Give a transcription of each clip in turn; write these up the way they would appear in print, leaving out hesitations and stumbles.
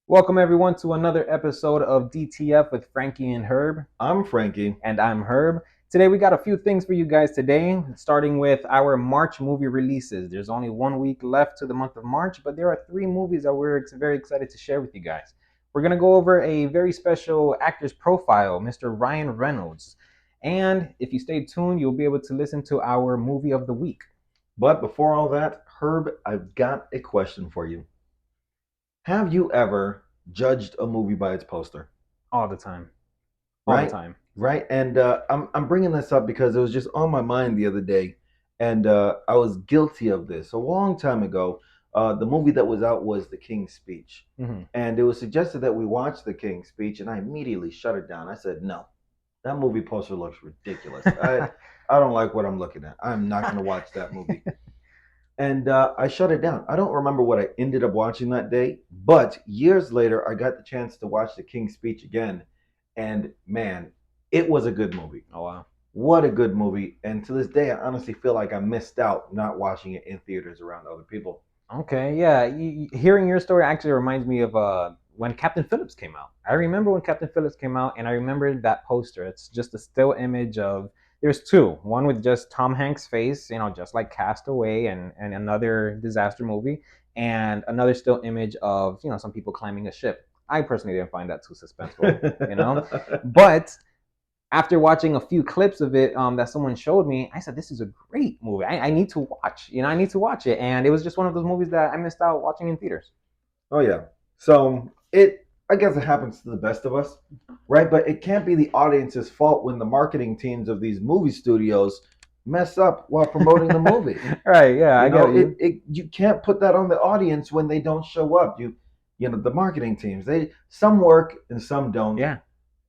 Welcome everyone to another episode of DTF with Frankie and Herb. I'm Frankie. And I'm Herb. Today we got a few things for you guys today, starting with our March movie releases. There's only 1 week left to the month of March, but there are three movies that we're very excited to share with you guys. We're going to go over a very special actor's profile, Mr. Ryan Reynolds. And if you stay tuned, you'll be able to listen to our movie of the week. But before all that, Herb, I've got a question for you. Have you ever judged a movie by its poster? All the time. All the Right? time. Right. And I'm bringing this up because it was just on my mind the other day, and I was guilty of this a long time ago. The movie that was out was The King's Speech, and it was suggested that we watch The King's Speech, and I immediately shut it down. I said, no, that movie poster looks ridiculous. I don't like what I'm looking at. I'm not going to watch that movie. And I shut it down. I don't remember what I ended up watching that day, but years later, I got the chance to watch The King's Speech again, and man, it was a good movie. Oh, wow. What a good movie. And to this day, I honestly feel like I missed out not watching it in theaters around other people. Okay, yeah. Hearing your story actually reminds me of when Captain Phillips came out. I remember when Captain Phillips came out, and I remember that poster. It's just a still image of. There's two. One with just Tom Hanks' face, just like Castaway and another disaster movie, and another still image of some people climbing a ship. I personally didn't find that too suspenseful. But after watching a few clips of it that someone showed me, I said, "This is a great movie. I need to watch. I need to watch it." And it was just one of those movies that I missed out watching in theaters. Oh yeah. I guess it happens to the best of us, right? But it can't be the audience's fault when the marketing teams of these movie studios mess up while promoting the movie. Right? Yeah, I get you. You can't put that on the audience when they don't show up. The marketing teams, they some work and some don't. Yeah.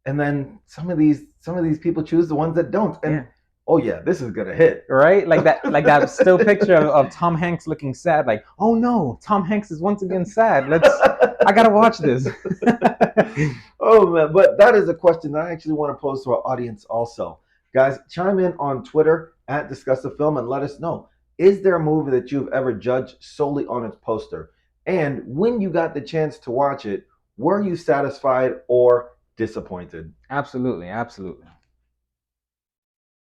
And then some of these people choose the ones that don't. And yeah. Oh yeah, this is gonna hit. Right? Like that still picture of Tom Hanks looking sad, like, oh no, Tom Hanks is once again sad. I gotta watch this. Oh man, but that is a question that I actually want to pose to our audience also. Guys, chime in on Twitter at Discuss the Film and let us know. Is there a movie that you've ever judged solely on its poster? And when you got the chance to watch it, were you satisfied or disappointed? Absolutely, absolutely.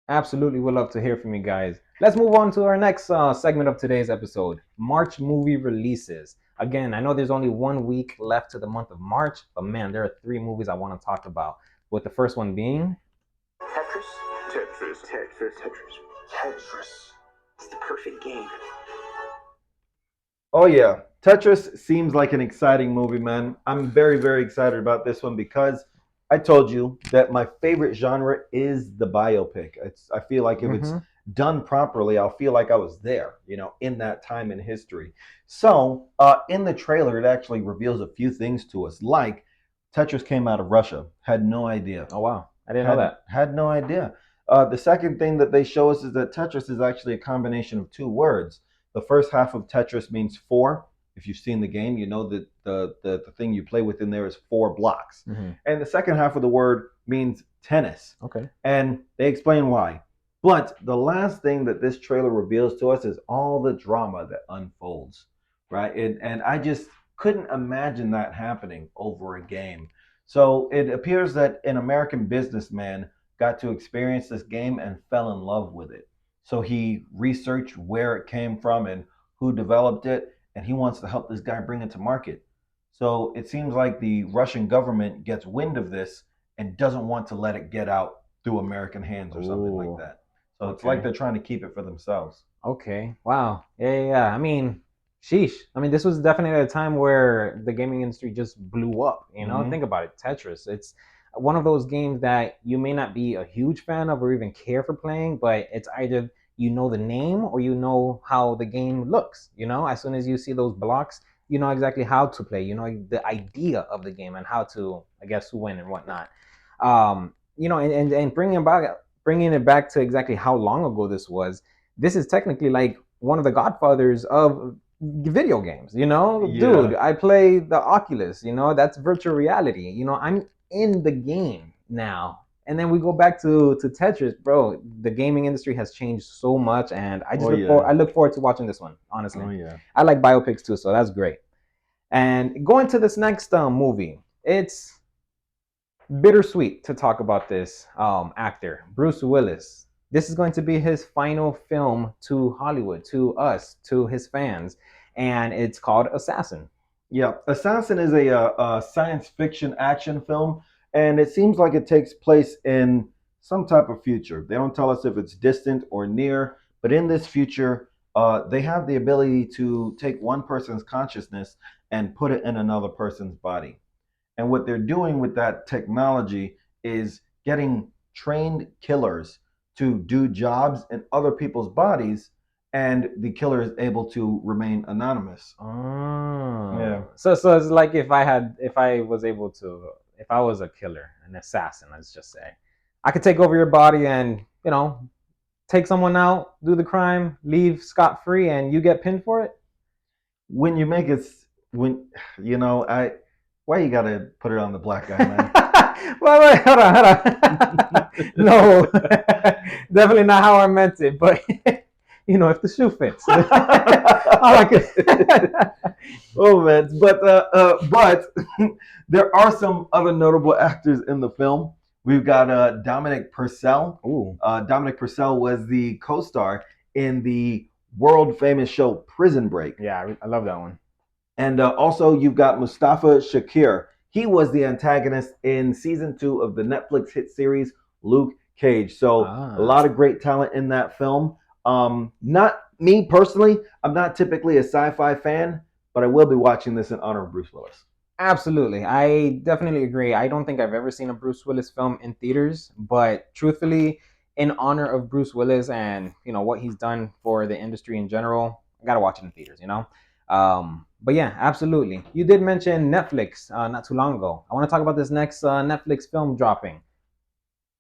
Absolutely, would love to hear from you guys. Let's move on to our next segment of today's episode, March movie releases. Again, I know there's only 1 week left to the month of March, but man, there are three movies I want to talk about. With the first one being Tetris? Tetris. It's the perfect game. Oh yeah, Tetris seems like an exciting movie, man. I'm very, very excited about this one because I told you that my favorite genre is the biopic. I feel like if it's done properly, I'll feel like I was there, in that time in history. So, in the trailer, it actually reveals a few things to us, like Tetris came out of Russia. Had no idea. Oh wow, I didn't know that. Had no idea. The second thing that they show us is that Tetris is actually a combination of two words. The first half of Tetris means four. If you've seen the game, you know that the thing you play with in there is four blocks. And the second half of the word means tennis. Okay. And they explain why. But the last thing that this trailer reveals to us is all the drama that unfolds, right? And I just couldn't imagine that happening over a game. So it appears that an American businessman got to experience this game and fell in love with it. So he researched where it came from and who developed it, and he wants to help this guy bring it to market. So it seems like the Russian government gets wind of this and doesn't want to let it get out through American hands or something like that. So it's like they're trying to keep it for themselves. Okay. Wow. Yeah. I mean, sheesh. I mean, this was definitely a time where the gaming industry just blew up. Think about it. Tetris. It's one of those games that you may not be a huge fan of or even care for playing, but it's either you know the name or you know how the game looks. As soon as you see those blocks, you know exactly how to play. You know the idea of the game and how to, I guess, win and whatnot. And bringing it back to exactly how long ago this was. This is technically like one of the godfathers of video games. Dude, I play the Oculus. That's virtual reality. I'm in the game now. And then we go back to Tetris, bro. The gaming industry has changed so much, and I look forward to watching this one. Honestly, I like biopics too, so that's great. And going to this next movie, it's bittersweet to talk about this actor, Bruce Willis. This is going to be his final film to Hollywood, to us, to his fans, and it's called Assassin. Yeah, Assassin is a science fiction action film, and it seems like it takes place in some type of future. They don't tell us if it's distant or near, but in this future, they have the ability to take one person's consciousness and put it in another person's body. And what they're doing with that technology is getting trained killers to do jobs in other people's bodies, and the killer is able to remain anonymous. Oh. Yeah. So it's like if I was able to, if I was a killer, an assassin, let's just say, I could take over your body and, take someone out, do the crime, leave scot free, and you get pinned for it. When you make it, when I why you gotta put it on the black guy, man? Wait, hold on. No, definitely not how I meant it. But if the shoe fits, I like it. Oh man, but there are some other notable actors in the film. We've got Dominic Purcell. Ooh. Dominic Purcell was the co-star in the world famous show Prison Break. Yeah, I love that one. And also, you've got Mustafa Shakir. He was the antagonist in season 2 of the Netflix hit series Luke Cage. So a lot of great talent in that film. Not me personally. I'm not typically a sci-fi fan, but I will be watching this in honor of Bruce Willis. Absolutely. I definitely agree. I don't think I've ever seen a Bruce Willis film in theaters, but truthfully, in honor of Bruce Willis and, what he's done for the industry in general, I got to watch it in theaters. But yeah, absolutely. You did mention Netflix not too long ago. I want to talk about this next Netflix film dropping,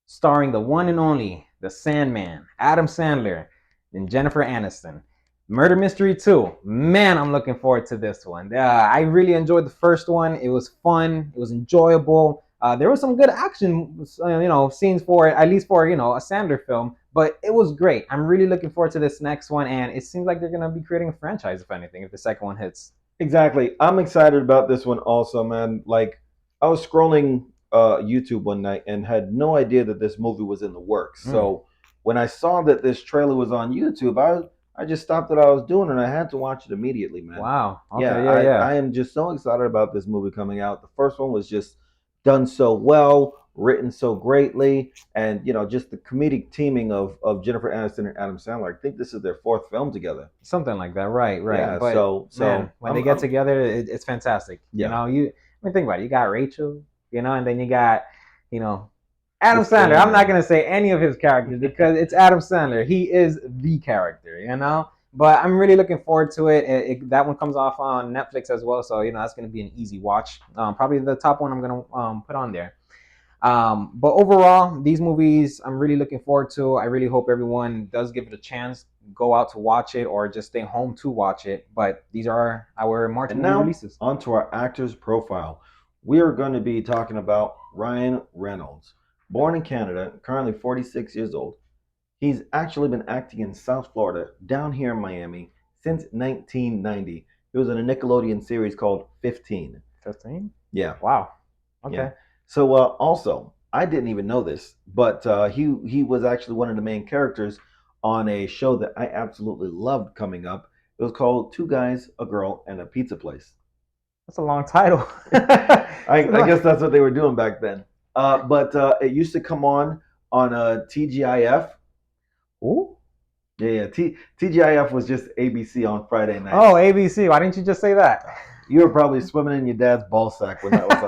starring the one and only, the Sandman, Adam Sandler, and Jennifer Aniston. Murder Mystery 2. Man, I'm looking forward to this one. I really enjoyed the first one. It was fun. It was enjoyable. There was some good action, scenes for it, at least for, a Sandler film. But it was great. I'm really looking forward to this next one. And it seems like they're going to be creating a franchise, if anything, if the second one hits. Exactly. I'm excited about this one also, man. Like, I was scrolling YouTube one night and had no idea that this movie was in the works. So when I saw that this trailer was on YouTube, I just stopped what I was doing and I had to watch it immediately, man. Wow. Okay, yeah. I am just so excited about this movie coming out. The first one was just done so well, written so greatly, and just the comedic teaming of Jennifer Aniston and Adam Sandler. I think this is their 4th film together. Something like that, right? Yeah, but so man, when they get together, it's fantastic. Yeah. Think about it. You got Rachel, and then you got, Adam Sandler. I'm not gonna say any of his characters because it's Adam Sandler. He is the character, But I'm really looking forward to it. That one comes off on Netflix as well, so that's gonna be an easy watch. Probably the top one I'm gonna put on there. But overall, these movies I'm really looking forward to. I really hope everyone does give it a chance, go out to watch it, or just stay home to watch it. But these are our March movie releases. On to our actor's profile. We are going to be talking about Ryan Reynolds. Born in Canada, currently 46 years old. He's actually been acting in South Florida, down here in Miami, since 1990. He was in a Nickelodeon series called 15. 15? Yeah. Wow. Okay. Yeah. So also, I didn't even know this, but he was actually one of the main characters on a show that I absolutely loved coming up. It was called Two Guys, a Girl, and a Pizza Place. That's a long title. I guess that's what they were doing back then. But it used to come on TGIF. Ooh. Yeah. TGIF was just ABC on Friday night. Oh, ABC. Why didn't you just say that? You were probably swimming in your dad's ball sack when that was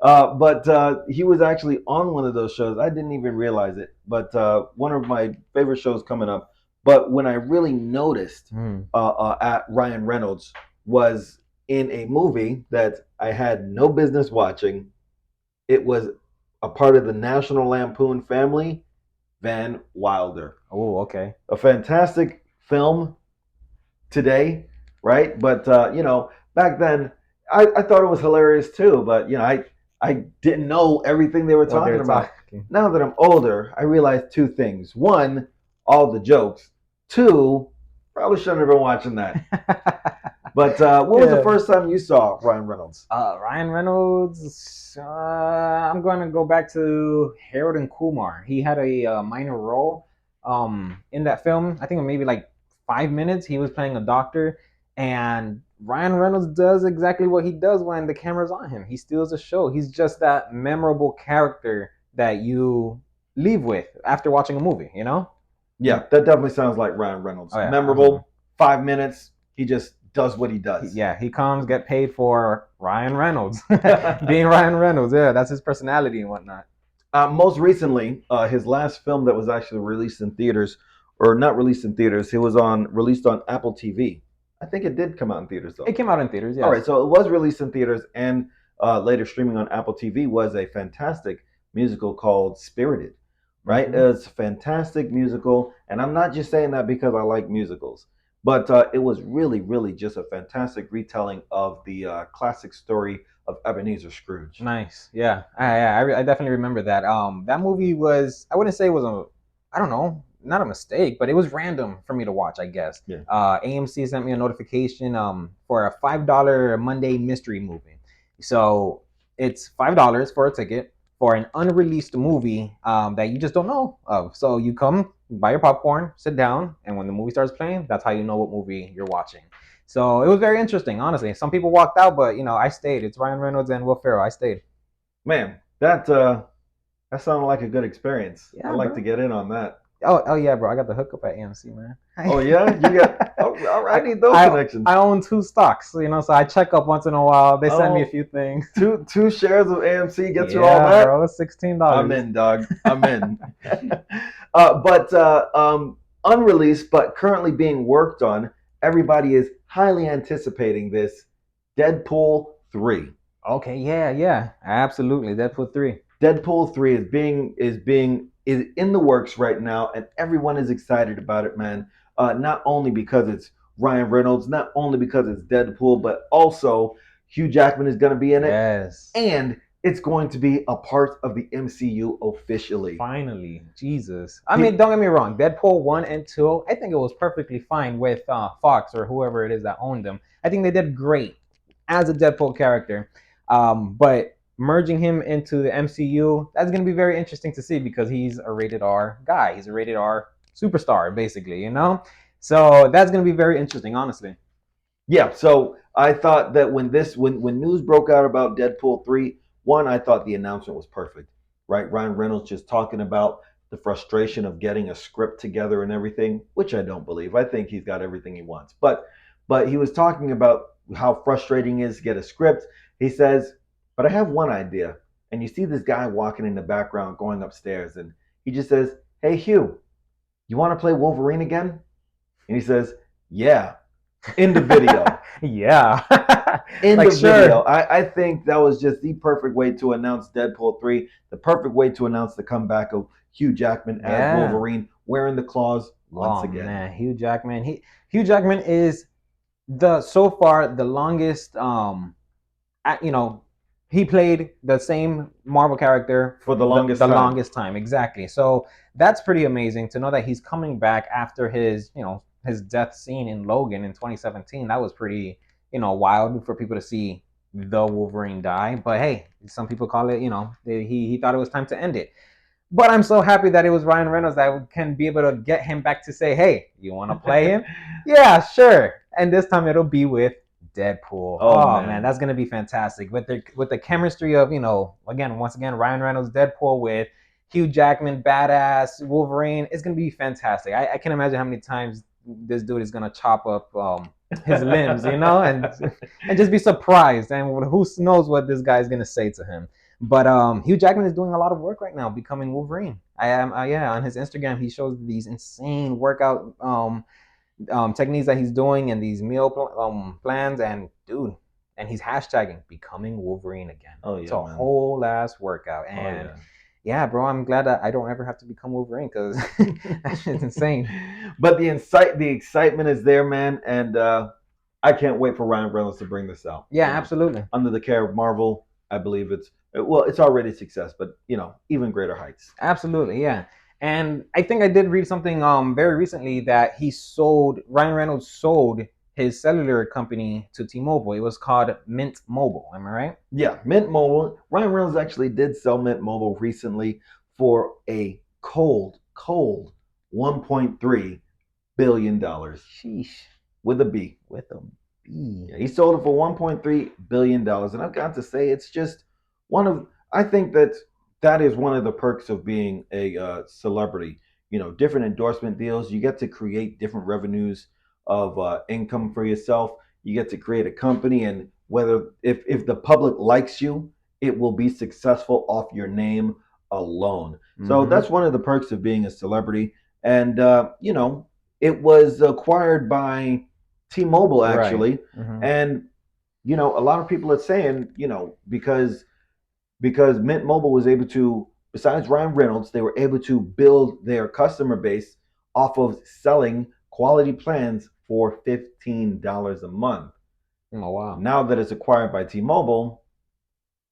on. But he was actually on one of those shows. I didn't even realize it. But one of my favorite shows coming up. But when I really noticed at Ryan Reynolds was in a movie that I had no business watching. It was a part of the National Lampoon family, Van Wilder. Oh, okay. A fantastic film today, right? But back then I thought it was hilarious too. But I didn't know everything they were talking about. Now that I'm older, I realized 2 things. 1, all the jokes. 2, probably shouldn't have been watching that. But what was the first time you saw Ryan Reynolds? Ryan Reynolds. I'm going to go back to Harold and Kumar. He had a minor role in that film. I think maybe like 5 minutes. He was playing a doctor, and Ryan Reynolds does exactly what he does when the camera's on him. He steals the show. He's just that memorable character that you leave with after watching a movie. You know? Yeah, that definitely sounds like Ryan Reynolds. Oh, yeah. Memorable. 5 minutes. He just does what he does. Yeah, he comes, get paid for Ryan Reynolds. Being Ryan Reynolds, yeah, that's his personality and whatnot. Most recently, his last film that was actually released in theaters, or not released in theaters, it was released on Apple TV. I think it did come out in theaters though. It came out in theaters, yes. All right, so it was released in theaters and later streaming on Apple TV. Was a fantastic musical called Spirited. Right, it's a fantastic musical, and I'm not just saying that because I like musicals. But it was really, really just a fantastic retelling of the classic story of Ebenezer Scrooge. Nice, yeah, I definitely remember that. That movie was, I wouldn't say it was I don't know, not a mistake, but it was random for me to watch, I guess. Yeah. AMC sent me a notification for a $5 Monday mystery movie, so it's $5 for a ticket for an unreleased movie that you just don't know of. So you come, buy your popcorn, sit down, and when the movie starts playing, that's how you know what movie you're watching. So it was very interesting, honestly. Some people walked out, but I stayed. It's Ryan Reynolds and Will Ferrell. I stayed. Man, that sounded like a good experience. Yeah, I'd like bro. to get in on that. Oh yeah, bro. I got the hookup at AMC, man. Oh yeah, you got. Oh, I need those connections. I own 2 stocks, so I check up once in a while. They send me a few things. Two shares of AMC gets you all that. Bro, $16. I'm in, dog. I'm in. But unreleased, but currently being worked on. Everybody is highly anticipating this Deadpool 3. Okay, yeah, absolutely. Deadpool 3. Deadpool 3 is in the works right now, and everyone is excited about it, man. Not only because it's Ryan Reynolds, not only because it's Deadpool, but also Hugh Jackman is going to be in it. Yes. And it's going to be a part of the MCU officially. Finally, Jesus. I mean, don't get me wrong. Deadpool 1 and 2, I think it was perfectly fine with Fox or whoever it is that owned them. I think they did great as a Deadpool character. But merging him into the MCU, that's going to be very interesting to see because he's a rated R guy. He's a rated R superstar, basically, So that's going to be very interesting, honestly. Yeah, so I thought that when news broke out about Deadpool 3, one, I thought the announcement was perfect, right? Ryan Reynolds just talking about the frustration of getting a script together and everything, which I don't believe. I think he's got everything he wants. But he was talking about how frustrating it is to get a script. He says, but I have one idea. And you see this guy walking in the background going upstairs, and he just says, hey, Hugh, you want to play Wolverine again? And he says, yeah. In the video. Yeah. In the video. I think that was just the perfect way to announce Deadpool 3, the perfect way to announce the comeback of Hugh Jackman as Wolverine, wearing the claws once again. Man, Hugh Jackman. Hugh Jackman is so far the longest he played the same Marvel character for the longest time. Exactly. So that's pretty amazing to know that he's coming back after his death scene in Logan in 2017. That was pretty, wild for people to see the Wolverine die. But hey, some people call it, he thought it was time to end it. But I'm so happy that it was Ryan Reynolds that can be able to get him back to say, hey, you want to play him? Yeah, sure. And this time it'll be with Deadpool. Oh man, that's gonna be fantastic with the chemistry of once again Ryan Reynolds Deadpool with Hugh Jackman badass Wolverine. It's gonna be fantastic. I can imagine how many times this dude is gonna chop up his limbs, and just be surprised. And who knows what this guy is gonna say to him. But Hugh Jackman is doing a lot of work right now, becoming Wolverine. On his Instagram he shows these insane workout techniques that he's doing and these meal plans, and he's hashtagging becoming Wolverine again. Oh yeah, it's a whole ass workout. And yeah, bro, I'm glad that I don't ever have to become Wolverine because that shit's insane. But the excitement is there, man, and I can't wait for Ryan Reynolds to bring this out. Yeah, absolutely. Under the care of Marvel, I believe it's already a success, but even greater heights. Absolutely, yeah. And I think I did read something very recently that Ryan Reynolds sold his cellular company to T-Mobile. It was called Mint Mobile. Am I right? Yeah, Mint Mobile. Ryan Reynolds actually did sell Mint Mobile recently for a cold $1.3 billion Sheesh. with a B. With a B. Yeah, he sold it for $1.3 billion, and I've got to say, it's just one of. I think that that is one of the perks of being a celebrity. Different endorsement deals. You get to create different revenues of income for yourself. You get to create a company, and whether if the public likes you, it will be successful off your name alone. So Mm-hmm. that's one of the perks of being a celebrity. And it was acquired by T-Mobile Right. actually, Mm-hmm. and a lot of people are saying, because Mint Mobile was able to, besides Ryan Reynolds, they were able to build their customer base off of selling quality plans for $15 a month. Oh wow. Now that it's acquired by T-Mobile,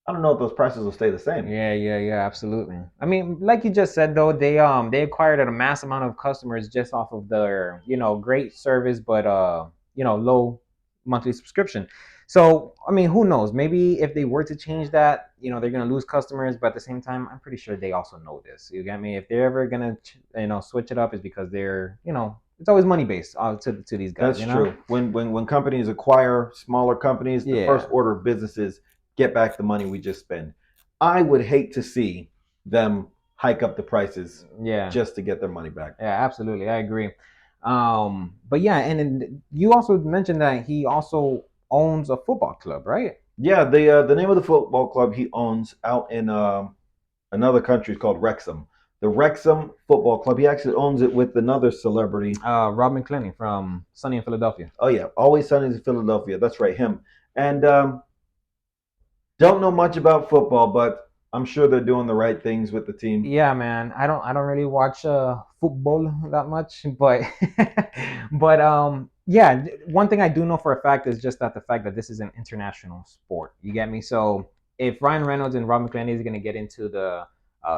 I don't know if those prices will stay the same. Yeah, absolutely. I mean, like you just said though, they acquired a mass amount of customers just off of their, great service but low monthly subscription. So, I mean, who knows? Maybe if they were to change that, they're going to lose customers, but at the same time, I'm pretty sure they also know this. You get me? If they're ever going to, switch it up, it's because they're, it's always money based to these guys, That's true. When companies acquire smaller companies, the first Yeah. order of business is get back the money we just spent. I would hate to see them hike up the prices Yeah. just to get their money back. Yeah, absolutely. I agree. But yeah, and then you also mentioned that he also owns a football club, right? Yeah, the name of the football club he owns out in another country is called Wrexham. The Wrexham Football Club. He actually owns it with another celebrity. Rob McClenney from Sunny in Philadelphia. Oh yeah, Always Sunny in Philadelphia. That's right, him. And don't know much about football, but I'm sure they're doing the right things with the team. Yeah, man. I don't really watch football that much, but yeah, one thing I do know for a fact is just that the fact that this is an international sport. You get me? So if Ryan Reynolds and Rob McClenney is going to get into the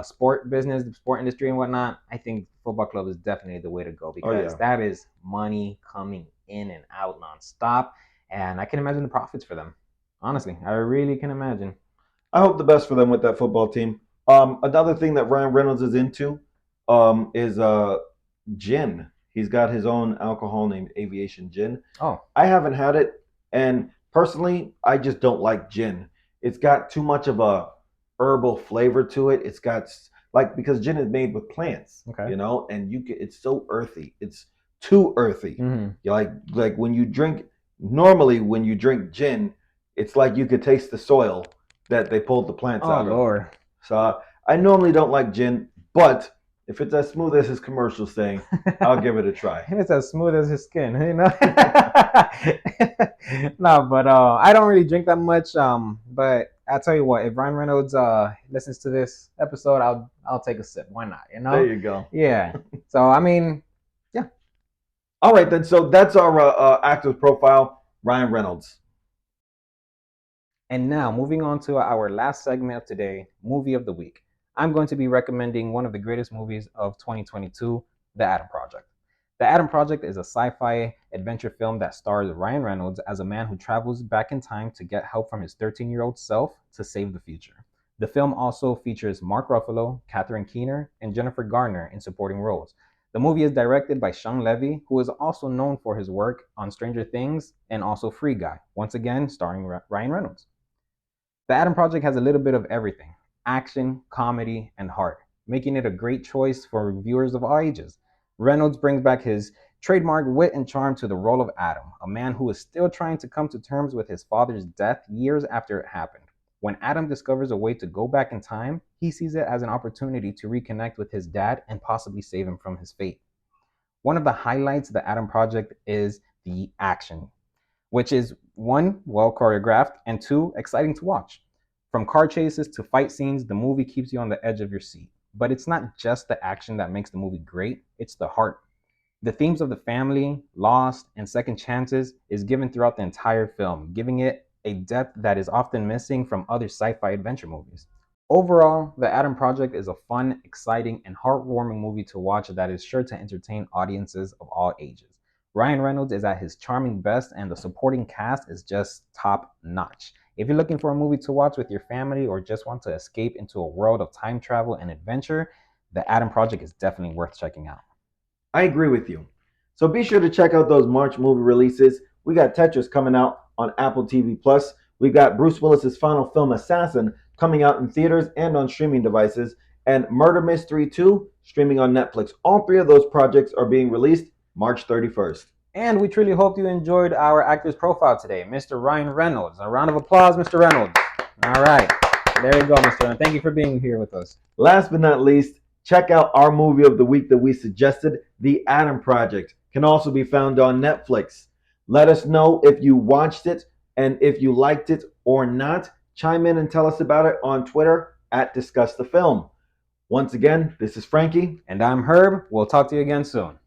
sport business, the sport industry and whatnot, I think football club is definitely the way to go Oh because yeah. that is money coming in and out nonstop, and I can imagine the profits for them. Honestly, I really can imagine. I hope the best for them with that football team. Another thing that Ryan Reynolds is into is gin. He's got his own alcohol named Aviation Gin. Oh, I haven't had it, and personally, I just don't like gin. It's got too much of a herbal flavor to it. It's got like, because gin is made with plants, okay. and it's so earthy. It's too earthy. Mm-hmm. You like when you drink normally when you drink gin, it's like you could taste the soil that they pulled the plants Oh out of. Lord. So I normally don't like gin, but if it's as smooth as his commercials saying, I'll give it a try. It's as smooth as his skin, No, but I don't really drink that much. But I'll tell you what, if Ryan Reynolds listens to this episode, I'll take a sip. Why not? There you go. Yeah. So I mean, yeah. All right, then. So that's our actor's profile, Ryan Reynolds. And now, moving on to our last segment of today, movie of the week. I'm going to be recommending one of the greatest movies of 2022, The Adam Project. The Adam Project is a sci fi adventure film that stars Ryan Reynolds as a man who travels back in time to get help from his 13-year-old self to save the future. The film also features Mark Ruffalo, Catherine Keener, and Jennifer Garner in supporting roles. The movie is directed by Sean Levy, who is also known for his work on Stranger Things and also Free Guy, once again starring Ryan Reynolds. The Adam Project has a little bit of everything: action, comedy, and heart, making it a great choice for viewers of all ages. Reynolds brings back his trademark wit and charm to the role of Adam, a man who is still trying to come to terms with his father's death years after it happened. When Adam discovers a way to go back in time, he sees it as an opportunity to reconnect with his dad and possibly save him from his fate. One of the highlights of the Adam Project is the action, which is one, well choreographed, and two, exciting to watch. From car chases to fight scenes, the movie keeps you on the edge of your seat. But it's not just the action that makes the movie great, it's the heart. The themes of the family, loss, and second chances is given throughout the entire film, giving it a depth that is often missing from other sci fi adventure movies. Overall, The Adam Project is a fun, exciting, and heartwarming movie to watch that is sure to entertain audiences of all ages. Ryan Reynolds is at his charming best, and the supporting cast is just top notch. If you're looking for a movie to watch with your family or just want to escape into a world of time travel and adventure, The Adam Project is definitely worth checking out. I agree with you. So be sure to check out those March movie releases. We got Tetris coming out on Apple TV Plus. We got Bruce Willis's final film Assassin coming out in theaters and on streaming devices, and Murder Mystery 2 streaming on Netflix. All three of those projects are being released March 31st. And we truly hope you enjoyed our actor's profile today, Mr. Ryan Reynolds. A round of applause, Mr. Reynolds. All right. There you go, Mr. Reynolds. Thank you for being here with us. Last but not least, check out our movie of the week that we suggested, The Adam Project. Can also be found on Netflix. Let us know if you watched it and if you liked it or not. Chime in and tell us about it on Twitter at Discuss the Film. Once again, this is Frankie. And I'm Herb. We'll talk to you again soon.